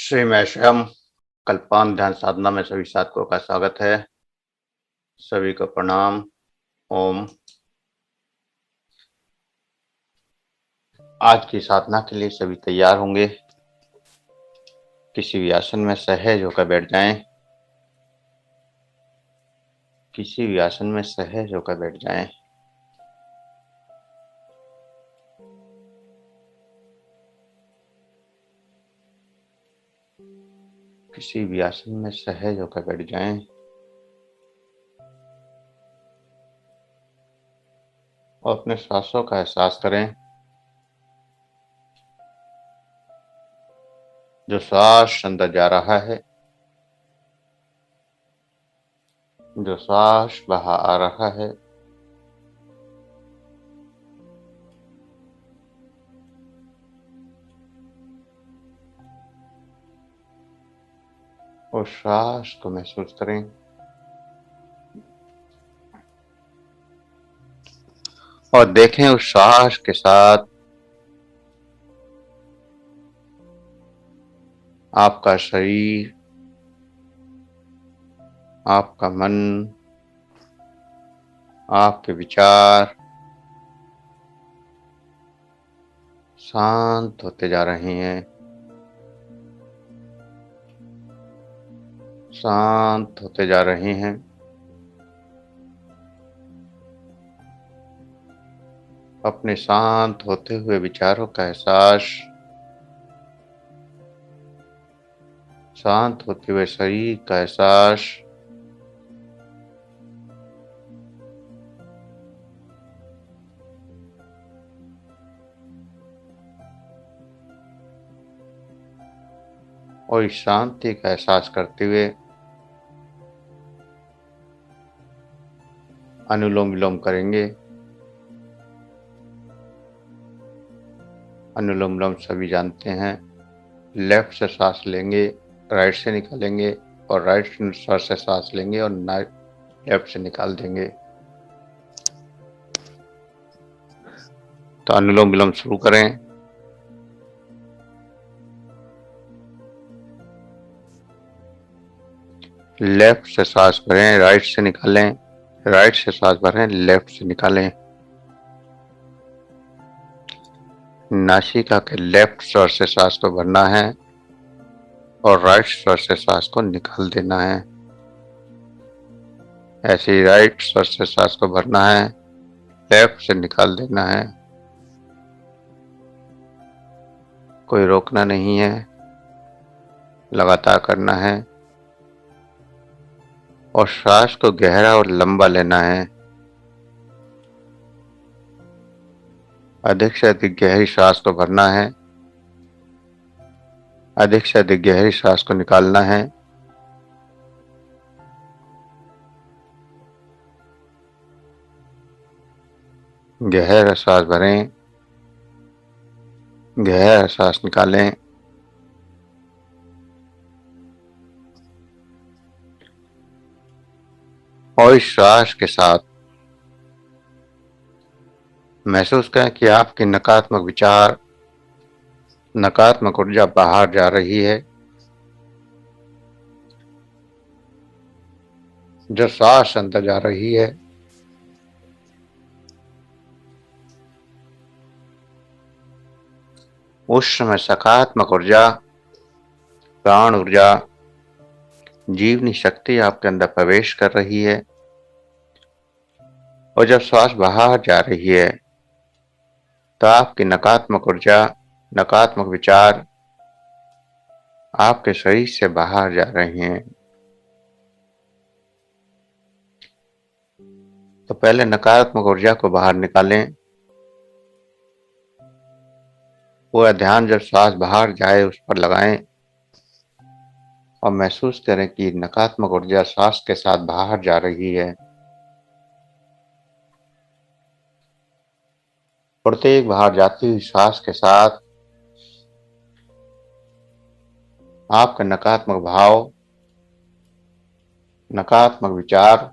श्री महेशम कल्पांत ध्यान साधना में सभी साधकों का स्वागत है। सभी को प्रणाम। ओम। आज की साधना के लिए सभी तैयार होंगे। किसी भी आसन में सहज होकर बैठ जाएं। किसी भी आसन में सहज होकर बैठ जाएं। किसी भी आसन में सहज होकर बैठ जाएं। और अपने सांसों का एहसास करें। जो सांस अंदर जा रहा है, जो सांस बाहर आ रहा है, उस सांस को महसूस करें। और देखें उस सांस के साथ आपका शरीर, आपका मन, आपके विचार शांत होते जा रहे हैं, शांत होते जा रहे हैं। अपने शांत होते हुए विचारों का एहसास, शांत होते हुए शरीर का एहसास, और इस शांति का एहसास करते हुए अनुलोम विलोम करेंगे। अनुलोम विलोम सभी जानते हैं। लेफ्ट से सांस लेंगे, राइट से निकालेंगे, और राइट से सांस लेंगे और लेफ्ट से निकाल देंगे। तो अनुलोम विलोम शुरू करें। लेफ्ट से सांस भरें, राइट से निकालें, राइट से सांस भरें, लेफ्ट से निकालें। नासिका के लेफ्ट स्वर से सांस को भरना है और राइट स्वर से सांस को निकाल देना है। ऐसे ही राइट स्वर से सांस को भरना है, लेफ्ट से निकाल देना है। कोई रोकना नहीं है, लगातार करना है। और सांस को गहरा और लंबा लेना है। अधिक से अधिक गहरी सांस को भरना है, अधिक से अधिक गहरी सांस को निकालना है। गहरा सांस भरें, गहरा सांस निकालें। और इस सांस के साथ महसूस करें कि आपकी नकारात्मक विचार, नकारात्मक ऊर्जा बाहर जा रही है। जो सांस अंदर जा रही है, उस समय सकारात्मक ऊर्जा, प्राण ऊर्जा, जीवनी शक्ति आपके अंदर प्रवेश कर रही है। और जब सांस बाहर जा रही है तो आपकी नकारात्मक ऊर्जा, नकारात्मक विचार आपके शरीर से बाहर जा रहे हैं। तो पहले नकारात्मक ऊर्जा को बाहर निकालें। पूरा ध्यान जब सांस बाहर जाए उस पर लगाएं और महसूस करें कि नकारात्मक ऊर्जा सांस के साथ बाहर जा रही है। प्रत्येक बाहर जाती हुई सांस के साथ आपका नकारात्मक भाव, नकारात्मक विचार,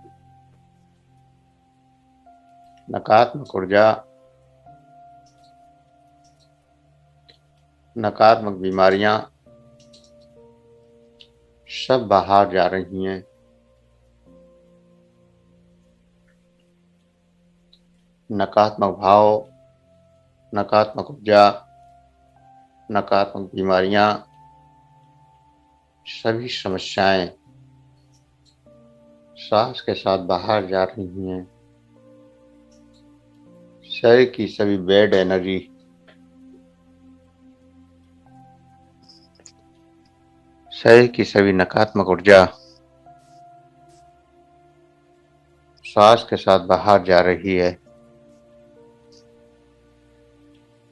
नकारात्मक ऊर्जा, नकारात्मक बीमारियां सब बाहर जा रही हैं। नकारात्मक भाव, नकारात्मक ऊर्जा, नकारात्मक बीमारियां, सभी समस्याएं सांस के साथ बाहर जा रही हैं। शरीर की सभी बैड एनर्जी, शरीर की सभी नकारात्मक ऊर्जा सांस के साथ बाहर जा रही है।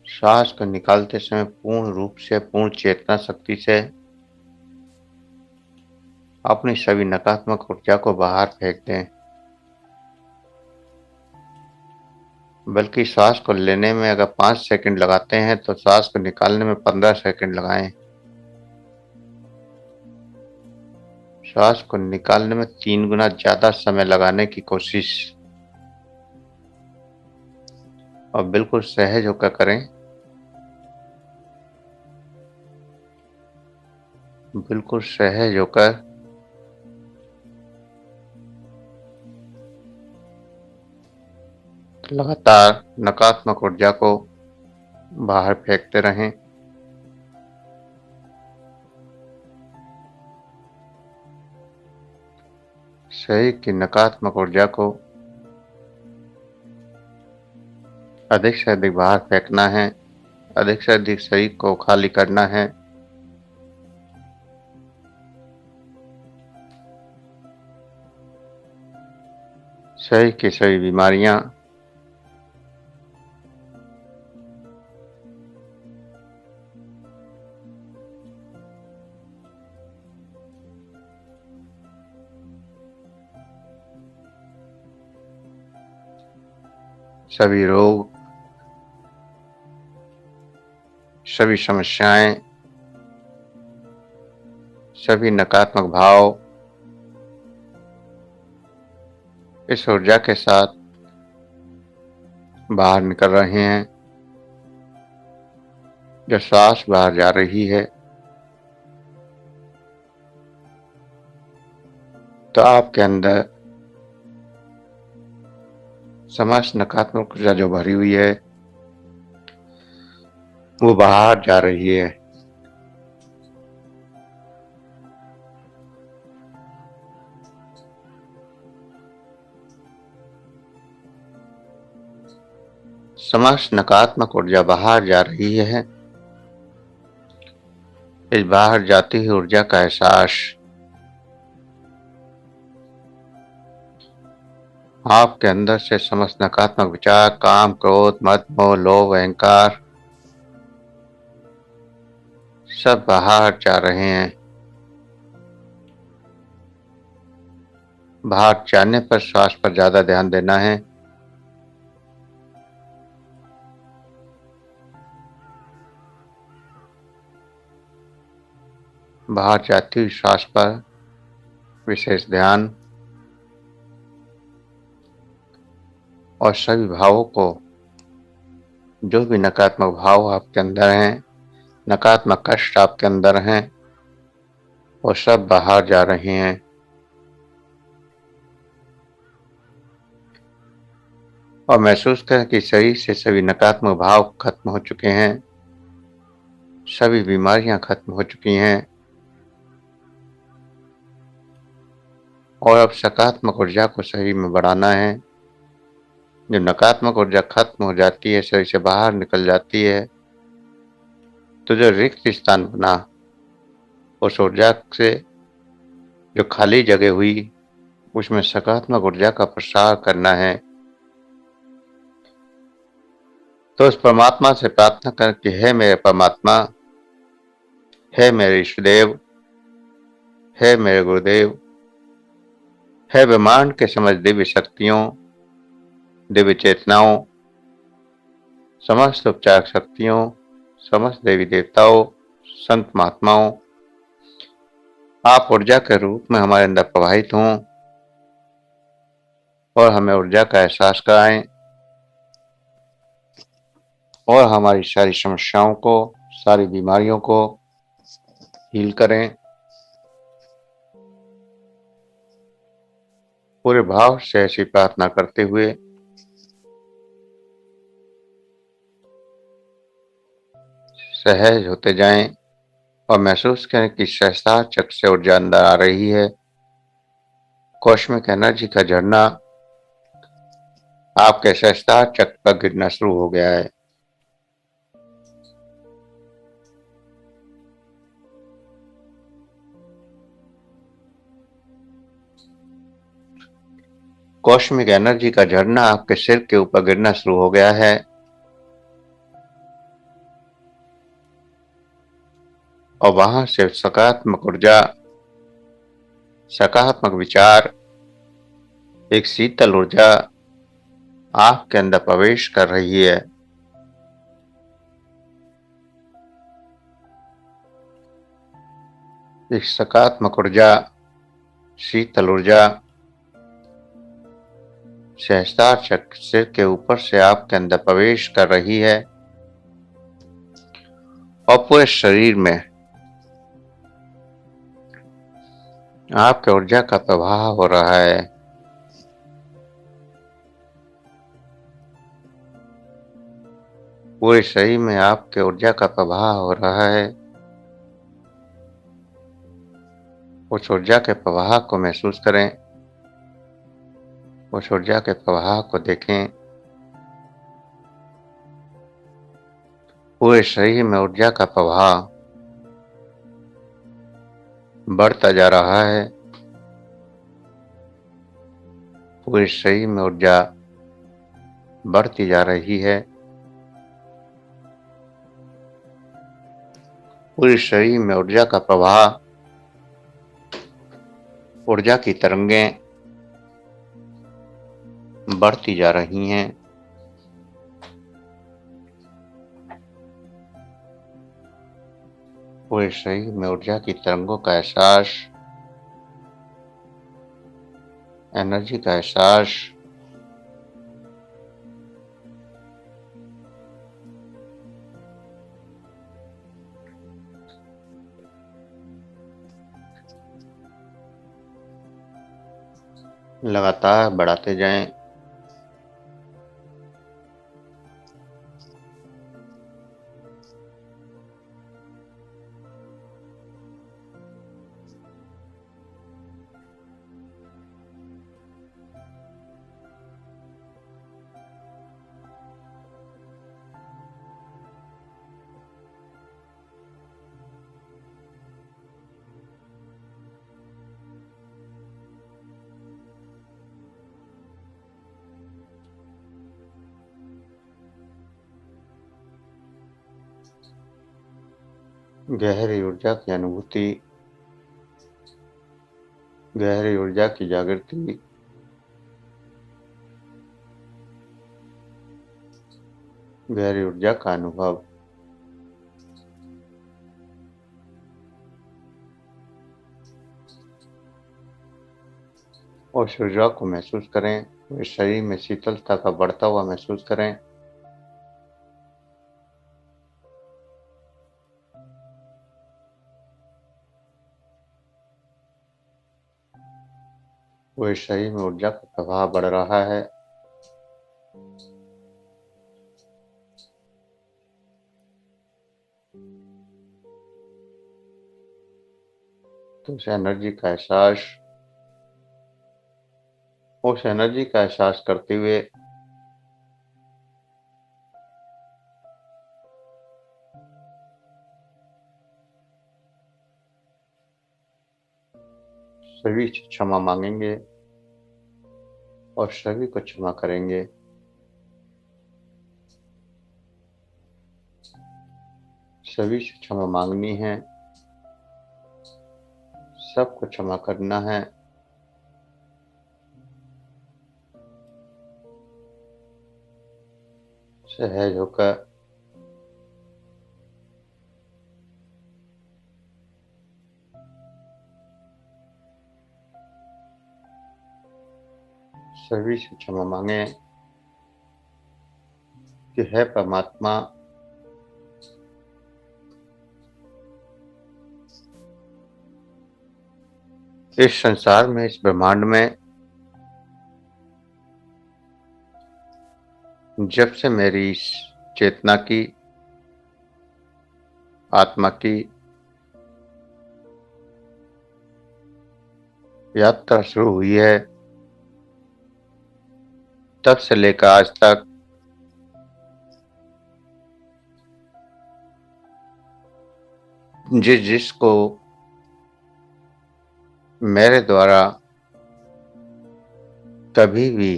सांस को निकालते समय पूर्ण रूप से, पूर्ण चेतना शक्ति से अपनी सभी नकारात्मक ऊर्जा को बाहर फेंक दें। बल्कि सांस को लेने में अगर 5 सेकंड लगाते हैं तो सांस को निकालने में 15 सेकंड लगाएं। सांस को निकालने में 3 गुना ज्यादा समय लगाने की कोशिश, और बिल्कुल सहज होकर करें। बिल्कुल सहज होकर लगातार नकारात्मक ऊर्जा को बाहर फेंकते रहें। शरीर की नकारात्मक ऊर्जा को अधिक से अधिक बाहर फेंकना है, अधिक से अधिक शरीर को खाली करना है। शरीर की सभी बीमारियां, सभी रोग, सभी समस्याएं, सभी नकारात्मक भाव इस ऊर्जा के साथ बाहर निकल रहे हैं। जो सांस बाहर जा रही है तो आपके अंदर समस्त नकारात्मक ऊर्जा जो भरी हुई है वो बाहर जा रही है। समस्त नकारात्मक ऊर्जा बाहर जा रही है। इस बाहर जाती हुई ऊर्जा का एहसास आपके अंदर से समस्त नकारात्मक विचार, काम, क्रोध, मद, मोह, लोभ, अहंकार सब बाहर जा रहे हैं। बाहर जाने पर श्वास पर ज्यादा ध्यान देना है। बाहर जाती हुई श्वास पर विशेष ध्यान, और सभी भावों को, जो भी नकारात्मक भाव आपके अंदर हैं, नकारात्मक कष्ट आपके अंदर हैं, वो सब बाहर जा रहे हैं। और महसूस करें कि शरीर से सभी नकारात्मक भाव खत्म हो चुके हैं, सभी बीमारियां खत्म हो चुकी हैं, और अब सकारात्मक ऊर्जा को शरीर में बढ़ाना है। जब नकारात्मक ऊर्जा खत्म हो जाती है, शरीर से बाहर निकल जाती है, तो जो रिक्त स्थान बना, उस ऊर्जा से जो खाली जगह हुई, उसमें सकारात्मक ऊर्जा का प्रसार करना है। तो उस परमात्मा से प्रार्थना कर कि हे मेरे परमात्मा, हे मेरे ईष्टदेव, हे मेरे गुरुदेव, हे ब्रह्मांड के समझ दिव्य शक्तियों, दिव्य चेतनाओं, समस्त उपचार शक्तियों, समस्त देवी देवताओं, संत महात्माओं, आप ऊर्जा के रूप में हमारे अंदर प्रवाहित हों और हमें ऊर्जा का एहसास कराएं, और हमारी सारी समस्याओं को, सारी बीमारियों को हील करें। पूरे भाव से ऐसी प्रार्थना करते हुए सहज होते जाएं और महसूस करें कि सहजता चक्र से ऊर्जा अंदर आ रही है। कॉस्मिक एनर्जी का झरना आपके सहजता चक्र पर गिरना शुरू हो गया है। कॉस्मिक एनर्जी का झरना आपके सिर के ऊपर गिरना शुरू हो गया है और वहां से सकारात्मक ऊर्जा, सकारात्मक विचार, एक शीतल ऊर्जा आपके अंदर प्रवेश कर रही है। एक सकारात्मक ऊर्जा, शीतल ऊर्जा सहस्त्रार चक्र सिर के ऊपर से आपके अंदर प्रवेश कर रही है और पूरे शरीर में आपके ऊर्जा का प्रवाह हो रहा है। पूरे शरीर में आपके ऊर्जा का प्रवाह हो रहा है। उस ऊर्जा के प्रवाह को महसूस करें, उस ऊर्जा के प्रवाह को देखें। पूरे शरीर में ऊर्जा का प्रवाह बढ़ता जा रहा है। पूरे शरीर में ऊर्जा बढ़ती जा रही है। पूरे शरीर में ऊर्जा का प्रवाह, ऊर्जा की तरंगें बढ़ती जा रही हैं। पूरे शरीर में ऊर्जा की तरंगों का एहसास, एनर्जी का एहसास लगातार बढ़ाते जाएं। गहरी ऊर्जा की अनुभूति, गहरी ऊर्जा की जागृति, गहरी ऊर्जा का अनुभव। उस ऊर्जा को महसूस करें। इस शरीर में शीतलता का बढ़ता हुआ महसूस करें। वो इस शरीर में ऊर्जा का प्रवाह बढ़ रहा है। तो उस एनर्जी का एहसास, उस एनर्जी का एहसास करते हुए सभी से क्षमा मांगेंगे और सभी को क्षमा करेंगे। सभी से क्षमा मांगनी है, सबको क्षमा करना है। सहज होकर सभी से क्षमा मांगे कि है परमात्मा, इस संसार में, इस ब्रह्मांड में जब से मेरी इस चेतना की, आत्मा की यात्रा शुरू हुई है, तब से लेकर आज तक जिसको मेरे द्वारा कभी भी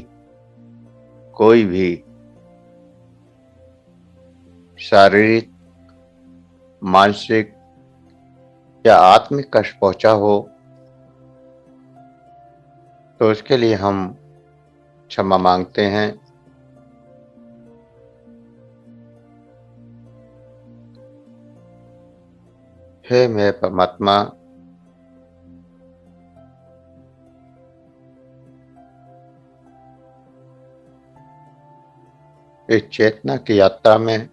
कोई भी शारीरिक, मानसिक या आत्मिक कष्ट पहुंचा हो, तो उसके लिए हम क्षमा मांगते हैं। हे मेरे परमात्मा, इस चेतना की यात्रा में,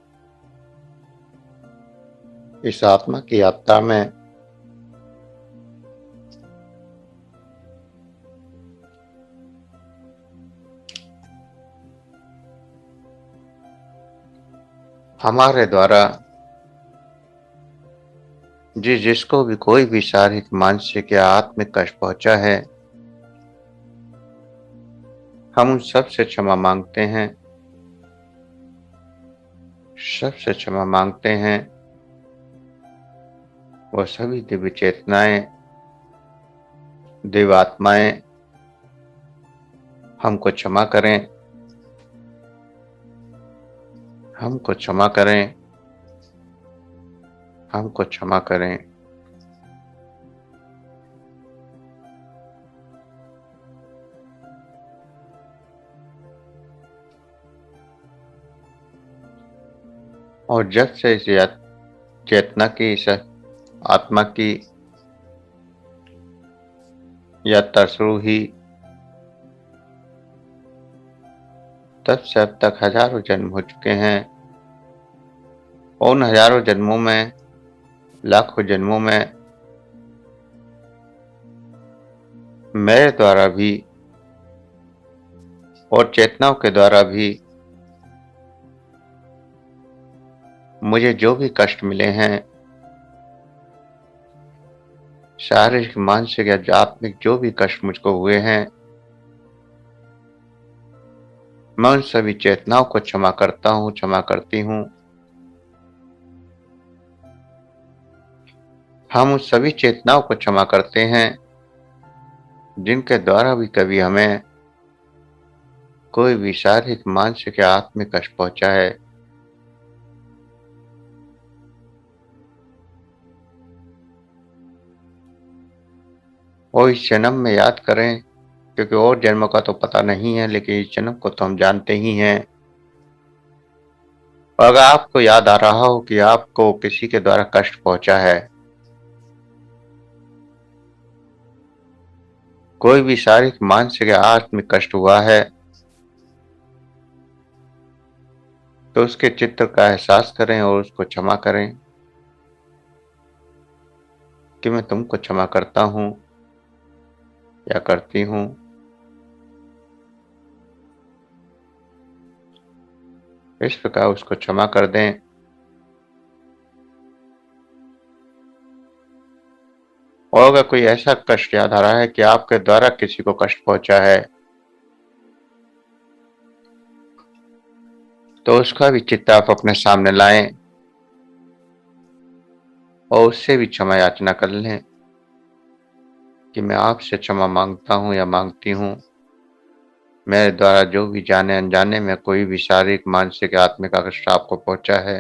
इस आत्मा की यात्रा में हमारे द्वारा जिसको भी कोई भी शारीरिक, मानसिक या आत्मिक कष्ट पहुंचा है, हम उन सब से क्षमा मांगते हैं, सबसे क्षमा मांगते हैं। वो सभी दिव्य चेतनाएं, दिव्य आत्माएं हमको क्षमा करें, हमको क्षमा करें, हमको क्षमा करें। और जब से इस चेतना की, इस आत्मा की यात्रा शुरू हुई, तब से अब तक हजारों जन्म हो चुके हैं। उन हजारों जन्मों में, लाखों जन्मों में मेरे द्वारा भी और चेतनाओं के द्वारा भी मुझे जो भी कष्ट मिले हैं, शारीरिक, मानसिक या आत्मिक जो भी कष्ट मुझको हुए हैं, मैं उन सभी चेतनाओं को क्षमा करता हूँ, क्षमा करती हूँ। हम उस सभी चेतनाओं को क्षमा करते हैं जिनके द्वारा भी कभी हमें कोई भी शारीरिक, मानसिक या आत्मिक कष्ट पहुंचा है। वो इस जन्म में याद करें, क्योंकि और जन्मों का तो पता नहीं है, लेकिन इस जन्म को तो हम जानते ही हैं। और अगर आपको याद आ रहा हो कि आपको किसी के द्वारा कष्ट पहुंचा है, कोई भी शारीरिक, मानसिक या आत्मिक कष्ट हुआ है, तो उसके चित्र का एहसास करें और उसको क्षमा करें कि मैं तुमको क्षमा करता हूँ या करती हूँ। इस प्रकार उसको क्षमा कर दें। और अगर कोई ऐसा कष्ट याद आ रहा है कि आपके द्वारा किसी को कष्ट पहुंचा है, तो उसका भी चित्र आप अपने सामने लाएं और उससे भी क्षमा याचना कर लें कि मैं आपसे क्षमा मांगता हूँ या मांगती हूँ। मेरे द्वारा जो भी जाने अनजाने में कोई भी शारीरिक, मानसिक या आत्मिक कष्ट आपको पहुंचा है,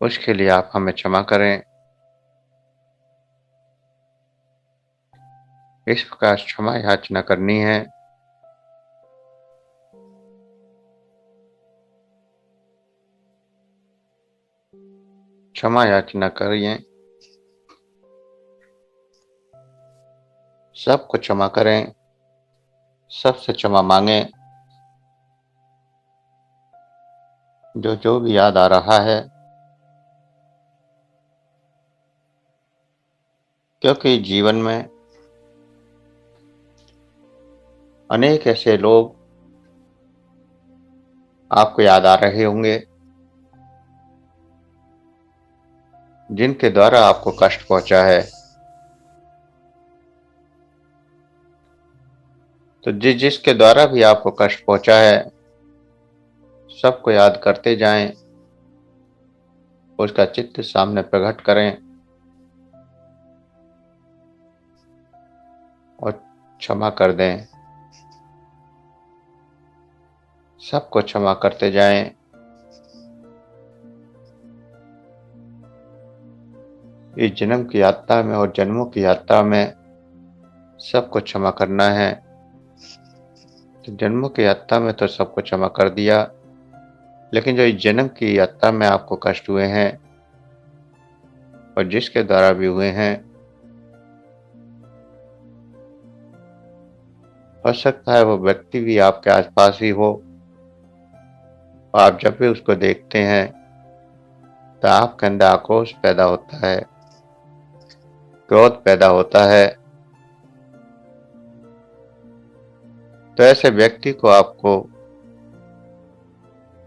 उसके लिए आप हमें क्षमा करें। इस प्रकार क्षमा याचना करनी है। क्षमा याचना करिए, सबको क्षमा करें, सबसे क्षमा मांगे। जो जो भी याद आ रहा है, क्योंकि जीवन में अनेक ऐसे लोग आपको याद आ रहे होंगे, जिनके द्वारा आपको कष्ट पहुंचा है। तो जिसके द्वारा भी आपको कष्ट पहुंचा है, सबको याद करते जाएं, उसका चित्र सामने प्रकट करें और क्षमा कर दें। सबको क्षमा करते जाएं। इस जन्म की यात्रा में और जन्मों की यात्रा में सबको क्षमा करना है। तो जन्मों की यात्रा में तो सबको क्षमा कर दिया, लेकिन जो इस जन्म की यात्रा में आपको कष्ट हुए हैं और जिसके द्वारा भी हुए हैं, हो सकता है वो व्यक्ति भी आपके आसपास ही हो। आप जब भी उसको देखते हैं तो आपके अंदर आक्रोश पैदा होता है, क्रोध पैदा होता है। तो ऐसे व्यक्ति को आपको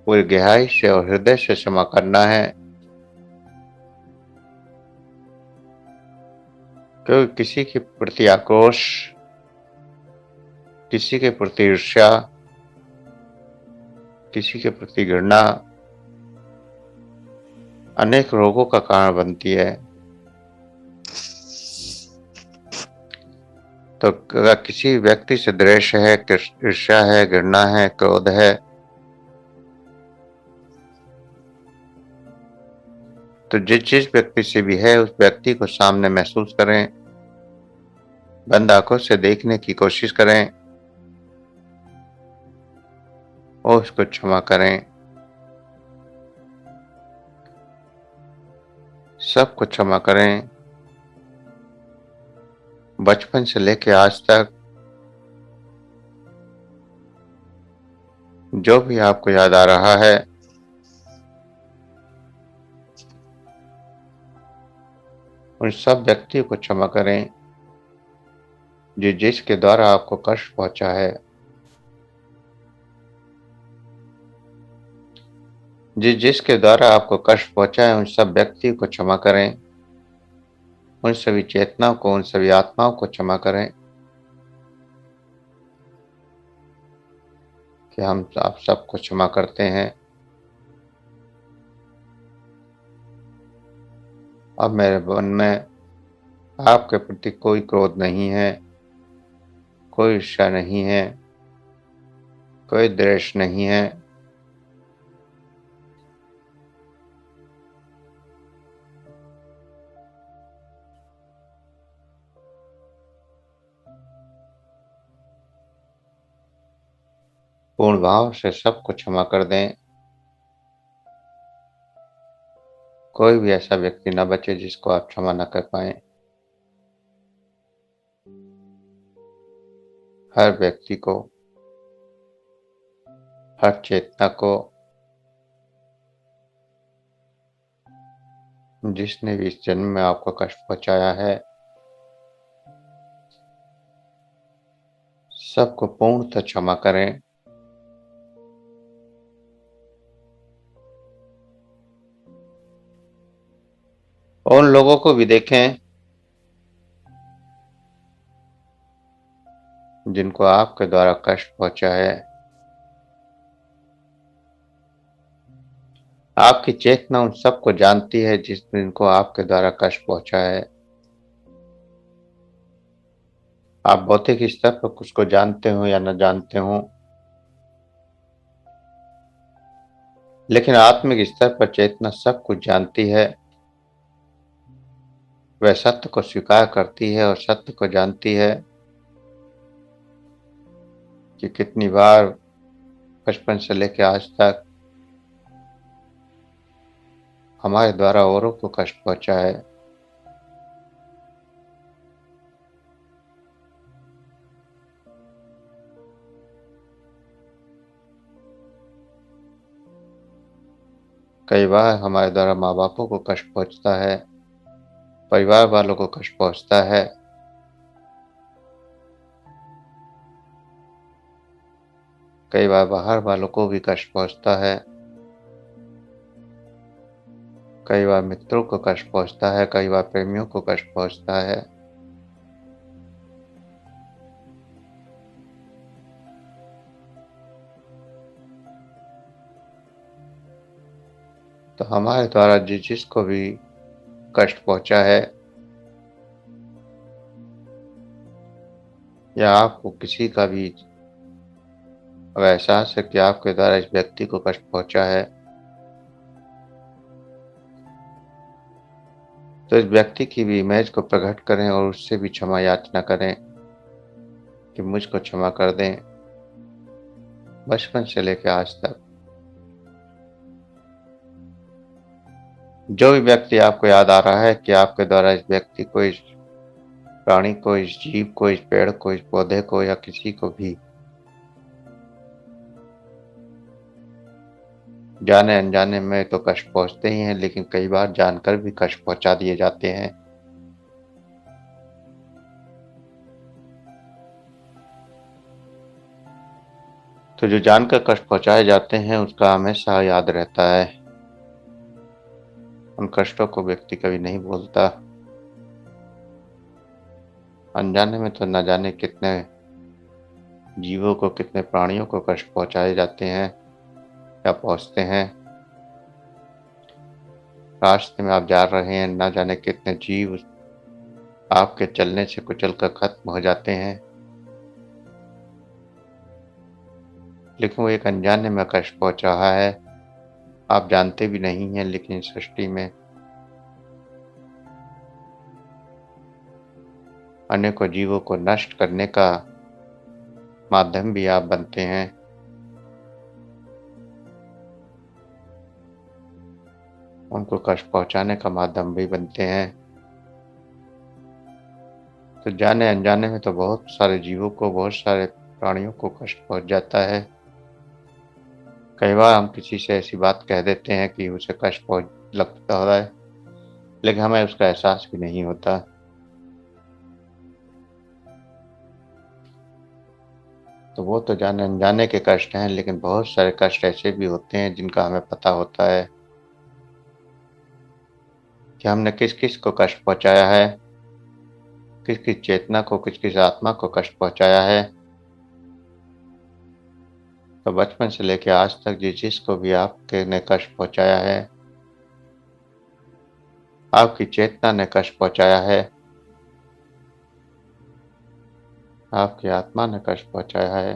पूरी गहराई से और हृदय से क्षमा करना है, क्योंकि किसी के प्रति आक्रोश, किसी के प्रति ईर्ष्या, किसी के प्रति घृणा अनेक रोगों का कारण बनती है। तो अगर किसी व्यक्ति से द्वेष है, ईर्ष्या है, घृणा है, क्रोध है, तो जिस व्यक्ति से भी है, उस व्यक्ति को सामने महसूस करें, बंद आंखों से देखने की कोशिश करें और उसको क्षमा करें। सबको क्षमा करें। बचपन से लेकर आज तक जो भी आपको याद आ रहा है, उन सब व्यक्तियों को क्षमा करें जिसके द्वारा आपको कष्ट पहुंचा है। जिसके द्वारा आपको कष्ट पहुंचा है, उन सब व्यक्तियों को क्षमा करें। उन सभी चेतनाओं को, उन सभी आत्माओं को क्षमा करें कि हम आप सबको क्षमा करते हैं। अब मेरे मन में आपके प्रति कोई क्रोध नहीं है, कोई ईर्ष्या नहीं है, कोई द्वेष नहीं है। पूर्ण भाव से सबको क्षमा कर दें। कोई भी ऐसा व्यक्ति न बचे जिसको आप क्षमा न कर पाए। हर व्यक्ति को, हर चेतना को, जिसने भी इस जन्म में आपको कष्ट पहुंचाया है, सबको पूर्णतः क्षमा करें। और उन लोगों को भी देखें जिनको आपके द्वारा कष्ट पहुंचा है। आपकी चेतना उन सबको जानती है जिनको आपके द्वारा कष्ट पहुंचा है। आप भौतिक स्तर पर कुछ को जानते हो या न जानते हो, लेकिन आत्मिक स्तर पर चेतना सब कुछ जानती है। वह सत्य को स्वीकार करती है और सत्य को जानती है कि कितनी बार बचपन से लेकर आज तक हमारे द्वारा औरों को कष्ट पहुंचा है। कई बार हमारे द्वारा माँ बापों को कष्ट पहुंचता है, परिवार वालों को कष्ट पहुंचता है। कई बार बाहर वालों को भी कष्ट पहुँचता है, कई बार मित्रों को कष्ट पहुँचता है, कई बार प्रेमियों को कष्ट पहुँचता है। तो हमारे द्वारा जिसको भी कष्ट पहुँचा है या आपको किसी का भी अब एहसास है कि आपके द्वारा इस व्यक्ति को कष्ट पहुँचा है, तो इस व्यक्ति की भी इमेज को प्रकट करें और उससे भी क्षमा याचना करें कि मुझको क्षमा कर दें। बचपन से लेकर आज तक जो भी व्यक्ति आपको याद आ रहा है कि आपके द्वारा इस व्यक्ति को, इस प्राणी को, इस जीव को, इस पेड़ को, इस पौधे को या किसी को भी जाने अनजाने में तो कष्ट पहुँचते ही हैं, लेकिन कई बार जानकर भी कष्ट पहुँचा दिए जाते हैं। तो जो जानकर कष्ट पहुँचाए जाते हैं उसका हमेशा याद रहता है। उन कष्टों को व्यक्ति कभी नहीं भूलता। अनजाने में तो न जाने कितने जीवों को, कितने प्राणियों को कष्ट पहुँचाए जाते हैं या पहुँचते हैं। रास्ते में आप जा रहे हैं, न जाने कितने जीव आपके चलने से कुचलकर खत्म हो जाते हैं, लेकिन वो एक अनजाने में कष्ट पहुँच रहा है। आप जानते भी नहीं हैं, लेकिन इस सृष्टि में अनेकों जीवों को नष्ट करने का माध्यम भी आप बनते हैं। उनको कष्ट पहुँचाने का माध्यम भी बनते हैं। तो जाने अनजाने में तो बहुत सारे जीवों को, बहुत सारे प्राणियों को कष्ट पहुँच जाता है। कई बार हम किसी से ऐसी बात कह देते हैं कि उसे कष्ट पहुँच लगता है, लेकिन हमें उसका एहसास भी नहीं होता। तो वो तो जाने अनजाने के कष्ट हैं, लेकिन बहुत सारे कष्ट ऐसे भी होते हैं जिनका हमें पता होता है कि हमने किस-किस को कष्ट पहुँचाया है, किस-किस चेतना को, किस-किस आत्मा को कष्ट पहुँचाया है। तो बचपन से लेके आज तक जिसको भी आपके ने कष्ट पहुँचाया है, आपकी चेतना ने कष्ट पहुँचाया है, आपकी आत्मा ने कष्ट पहुँचाया है,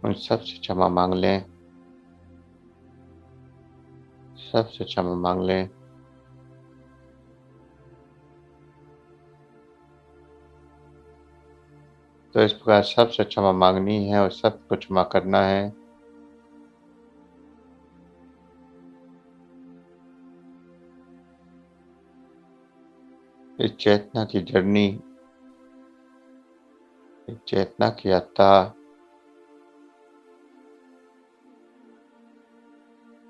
उन सब से क्षमा माँग लें, सबसे क्षमा माँग लें। तो इस प्रकार सबसे क्षमा माँगनी है और सबको क्षमा करना है। इस चेतना की जर्नी, इस चेतना की यात्रा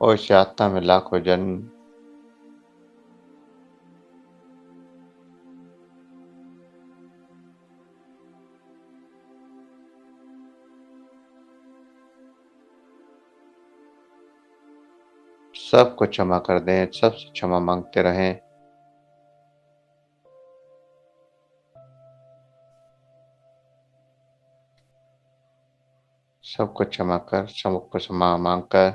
और इस यात्रा में लाखों जन्म सबको क्षमा कर दें, सबसे क्षमा माँगते रहें। सबको क्षमा कर, सबको क्षमा माँग कर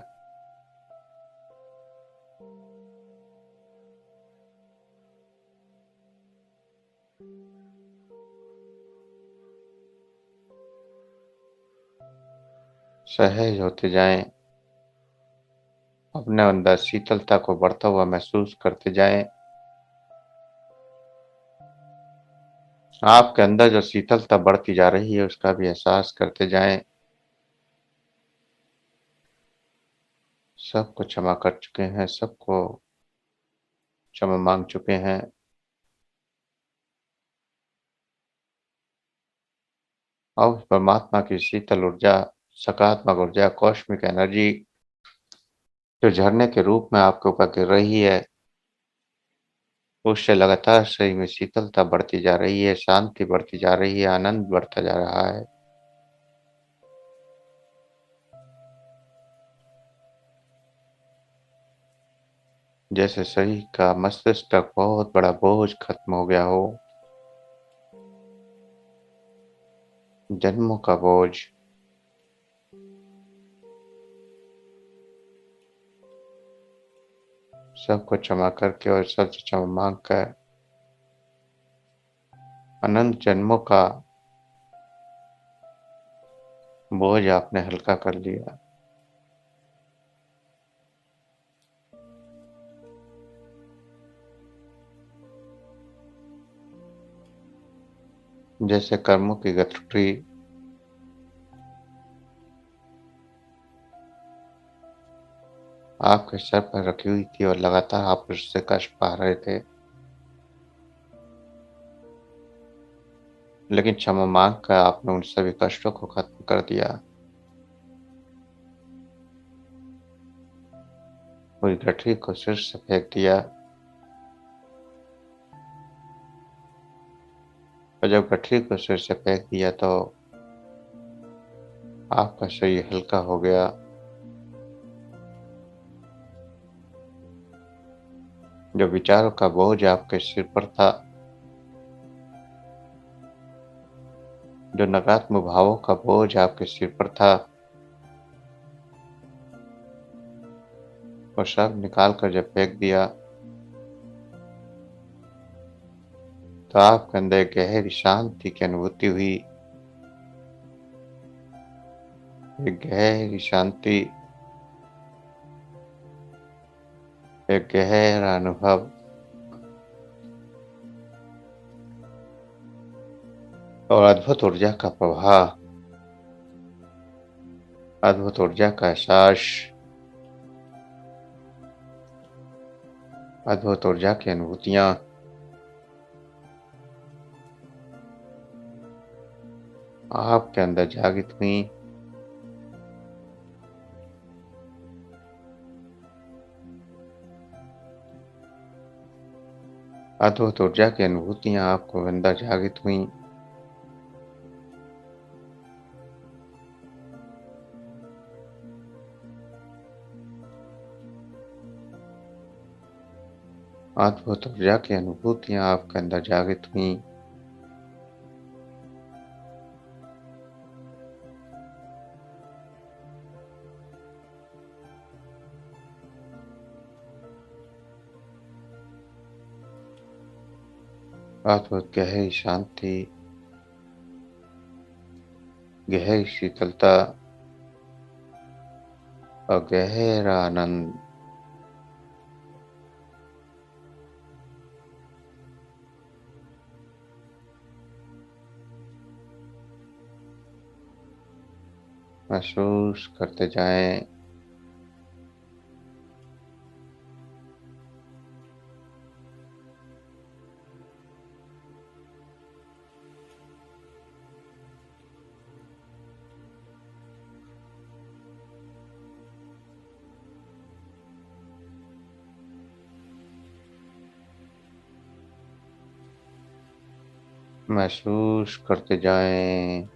सहज होते जाएँ, अपने अंदर शीतलता को बढ़ता हुआ महसूस करते जाएँ। आपके अंदर जो शीतलता बढ़ती जा रही है उसका भी एहसास करते जाएँ। सबको क्षमा कर चुके हैं, सबको क्षमा माँग चुके हैं। और उस परमात्मा की शीतल ऊर्जा, सकारात्मक ऊर्जा, कॉस्मिक एनर्जी जो झरने के रूप में आपके ऊपर गिर रही है, उससे लगातार शरीर में शीतलता बढ़ती जा रही है, शांति बढ़ती जा रही है, आनंद बढ़ता जा रहा है। जैसे शरीर का मस्तिष्क तक बहुत बड़ा बोझ खत्म हो गया हो, जन्मों का बोझ। सबको क्षमा करके और सबसे क्षमा मांग कर अनंत जन्मों का बोझ आपने हल्का कर लिया। जैसे कर्मों की गठरी आपके सर पर रखी हुई थी और लगातार आप उससे कष्ट पा रहे थे, लेकिन क्षमा मांग कर आपने उन सभी कष्टों को खत्म कर दिया। उस गठरी को सिर से फेंक दिया, और जब गठरी को सिर से फेंक दिया तो आपका शरीर हल्का हो गया। जो विचारों का बोझ आपके सिर पर था, जो नकारात्मक भावों का बोझ आपके सिर पर था, वो सब निकाल कर जब फेंक दिया तो आपके अंदर एक गहरी शांति की अनुभूति हुई। एक गहरी शांति, एक गहरा अनुभव और अद्भुत ऊर्जा का प्रवाह, अद्भुत ऊर्जा का एहसास, अद्भुत ऊर्जा की अनुभूतियां आपके अंदर जागृत हुई। अद्भुत ऊर्जा की अनुभूतियां आपको अंदर जागृत हुई। अद्भुत ऊर्जा की अनुभूतियां आपके अंदर जागृत हुई। अद्भुत गहरी शांति, गहरी शीतलता और गहरा आनंद। महसूस करते जाएं। महसूस करते जाएं।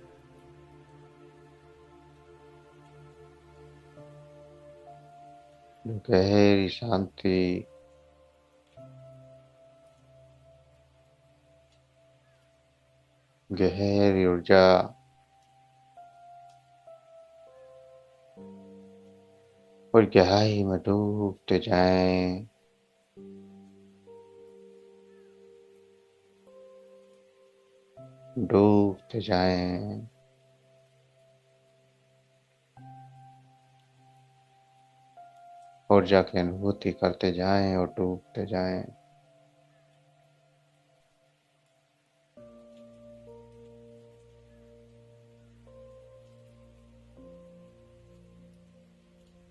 गहरी शांति, गहरी ऊर्जा और गहराई में डूबते जाएं। डूबते जाएं। ऊर्जा की अनुभूति करते जाएं और डूबते जाएं।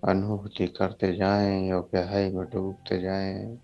अनुभूति करते जाएं और गहराई में डूबते जाएं।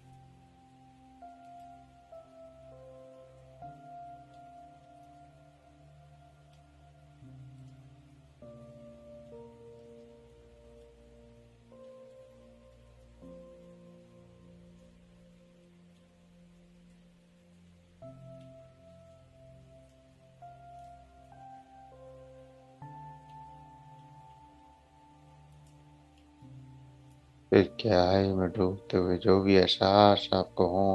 इस गहराई में डूबते हुए जो भी एहसास आपको हो,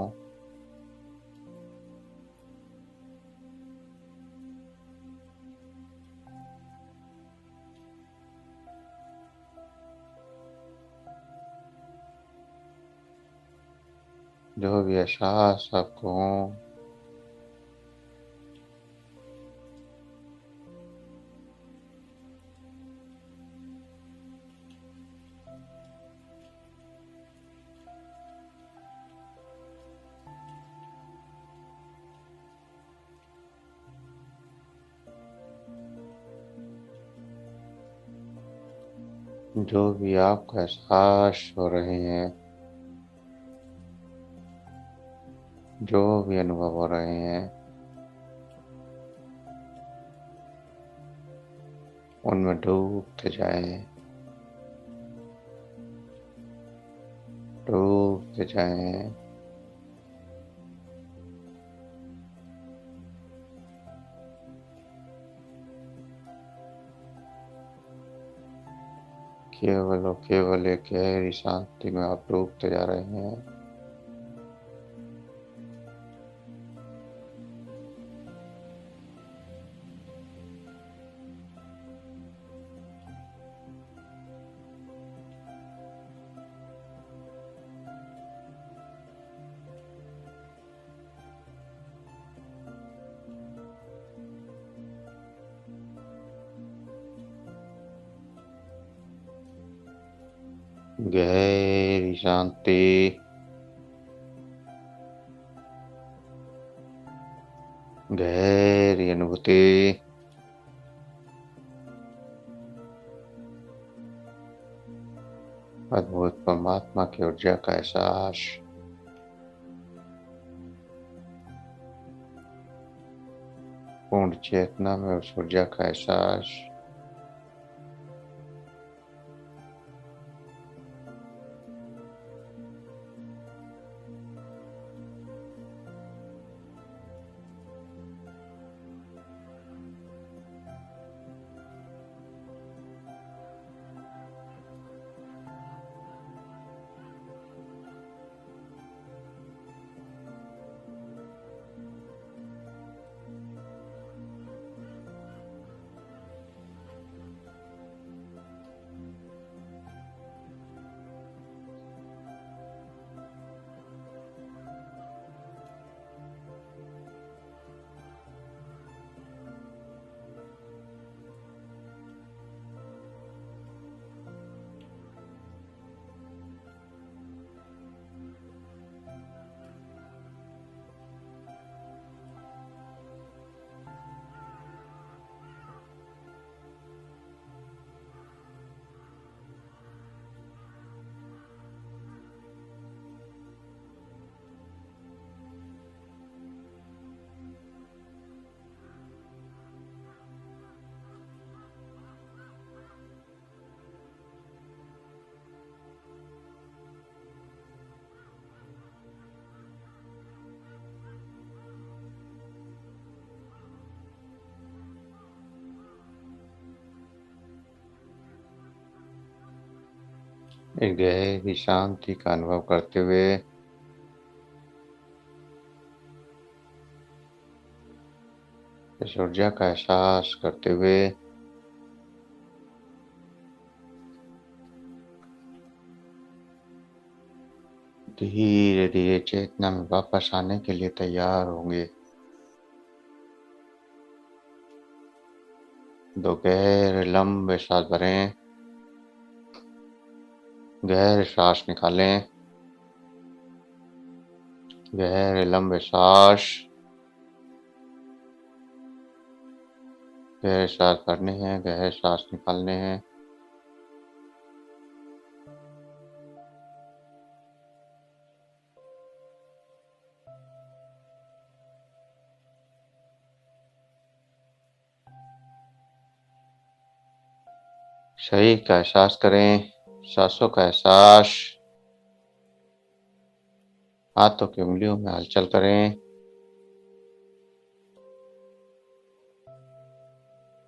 जो भी एहसास आपको हो, जो भी आपको एहसास हो रहे हैं, जो भी अनुभव हो रहे हैं, उनमें डूबते जाएं, डूबते जाएं। केवल और केवल एक गहरी शांति में आप डूबते जा रहे हैं। गहरी शांति, गहरी अनुभूति, अद्भुत परमात्मा की ऊर्जा का एहसास, पूर्ण चेतना में उस ऊर्जा का एहसास। एक गहरी शांति का अनुभव करते हुए इस ऊर्जा का एहसास करते हुए धीरे धीरे चेतना में वापस आने के लिए तैयार होंगे। दो गहरे लंबे सांस भरें, गहरे सांस निकालें, गहरे लंबे सांस, गहरे सांस भरने हैं, गहरे सांस निकालने हैं। शरीर का एहसास करें, सांसों का एहसास, हाथों की उंगलियों में हलचल करें,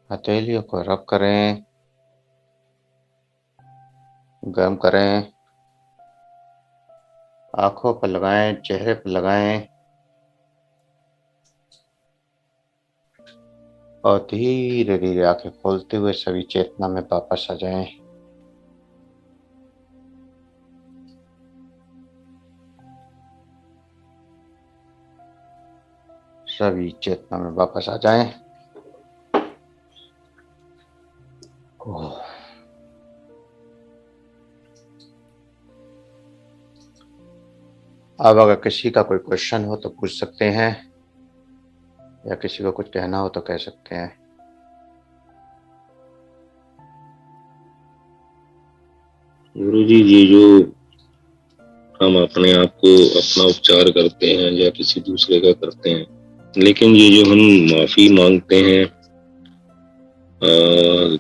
हथेलियों को रब करें, गर्म करें, आंखों पर लगाएं, चेहरे पर लगाएं और धीरे धीरे आंखें खोलते हुए सभी चेतना में वापस आ जाएं। सभी चेतना में वापस आ जाएं। अब अगर किसी का कोई क्वेश्चन हो तो पूछ सकते हैं, या किसी को कुछ कहना हो तो कह सकते हैं। गुरुजी, ये जो हम अपने आप को अपना उपचार करते हैं या किसी दूसरे का करते हैं, लेकिन ये जो हम माफी मांगते हैं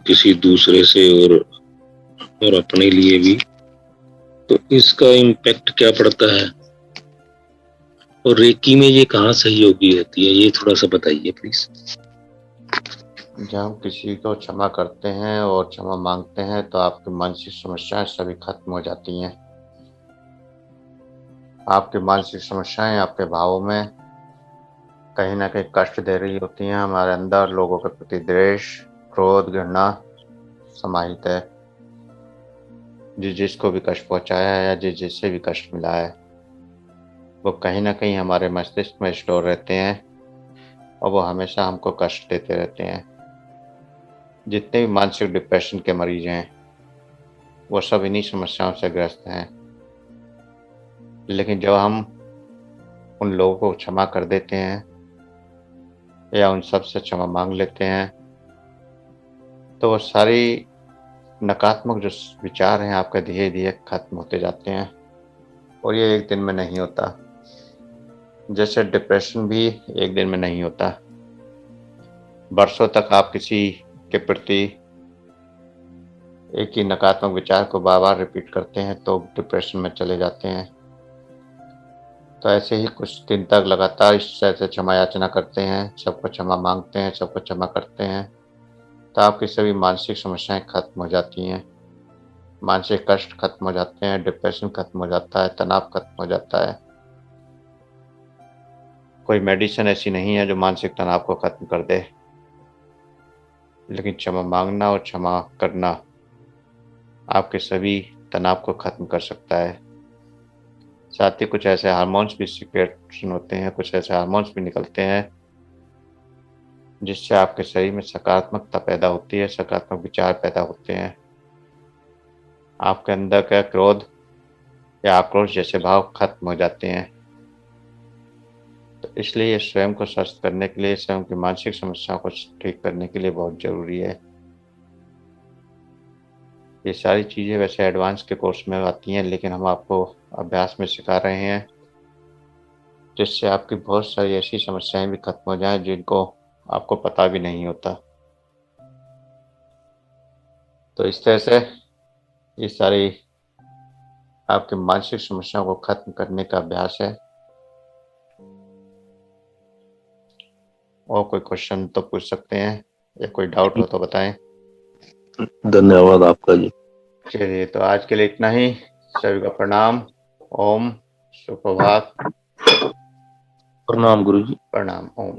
किसी दूसरे से और अपने लिए भी, तो इसका इम्पैक्ट क्या पड़ता है और रेकी में ये कहाँ सहयोगी रहती है, ये थोड़ा सा बताइए प्लीज। जब हम किसी को क्षमा करते हैं और क्षमा मांगते हैं तो आपकी मानसिक समस्याएं सभी खत्म हो जाती हैं। आपकी मानसिक समस्याएं आपके भावों में कहीं ना कहीं कष्ट दे रही होती हैं। हमारे अंदर लोगों के प्रति द्वेष, क्रोध, घृणा समाहित है। जिसको भी कष्ट पहुंचाया है या जिससे भी कष्ट मिला है, वो कहीं ना कहीं हमारे मस्तिष्क में स्टोर रहते हैं और वो हमेशा हमको कष्ट देते रहते हैं। जितने भी मानसिक डिप्रेशन के मरीज हैं वो सब इन्हीं समस्याओं से ग्रस्त हैं। लेकिन जब हम उन लोगों को क्षमा कर देते हैं या उन सब से क्षमा मांग लेते हैं तो वो सारी नकारात्मक जो विचार हैं आपके धीरे धीरे खत्म होते जाते हैं। और ये एक दिन में नहीं होता, जैसे डिप्रेशन भी एक दिन में नहीं होता। बरसों तक आप किसी के प्रति एक ही नकारात्मक विचार को बार बार रिपीट करते हैं तो डिप्रेशन में चले जाते हैं। तो ऐसे ही कुछ दिन तक लगातार इस तरह से क्षमा याचना करते हैं, सबको क्षमा मांगते हैं, सबको क्षमा करते हैं, तो आपकी सभी मानसिक समस्याएं खत्म हो जाती हैं। मानसिक कष्ट खत्म हो जाते हैं, डिप्रेशन खत्म हो जाता है, तनाव खत्म हो जाता है। कोई मेडिसिन ऐसी नहीं है जो मानसिक तनाव को खत्म कर दे, लेकिन क्षमा मांगना और क्षमा करना आपके सभी तनाव को खत्म कर सकता है। साथ ही कुछ ऐसे हार्मोन्स भी सिक्रेशन होते हैं, कुछ ऐसे हार्मोन्स भी निकलते हैं जिससे आपके शरीर में सकारात्मकता पैदा होती है, सकारात्मक विचार पैदा होते हैं। आपके अंदर का क्रोध या आक्रोश जैसे भाव खत्म हो जाते हैं। तो इसलिए स्वयं को स्वस्थ करने के लिए, स्वयं की मानसिक समस्याओं को ठीक करने के लिए बहुत जरूरी है। ये सारी चीज़ें वैसे एडवांस के कोर्स में आती हैं, लेकिन हम आपको अभ्यास में सिखा रहे हैं जिससे आपकी बहुत सारी ऐसी समस्याएं भी खत्म हो जाएं जिनको आपको पता भी नहीं होता। तो इस तरह से ये सारी आपकी मानसिक समस्याओं को खत्म करने का अभ्यास है। और कोई क्वेश्चन तो पूछ सकते हैं या कोई डाउट हो तो बताएं। धन्यवाद आपका जी। चलिए, तो आज के लिए इतना ही। सभी का प्रणाम। ओम। सुप्रभात। प्रणाम गुरु जी। प्रणाम। ओम।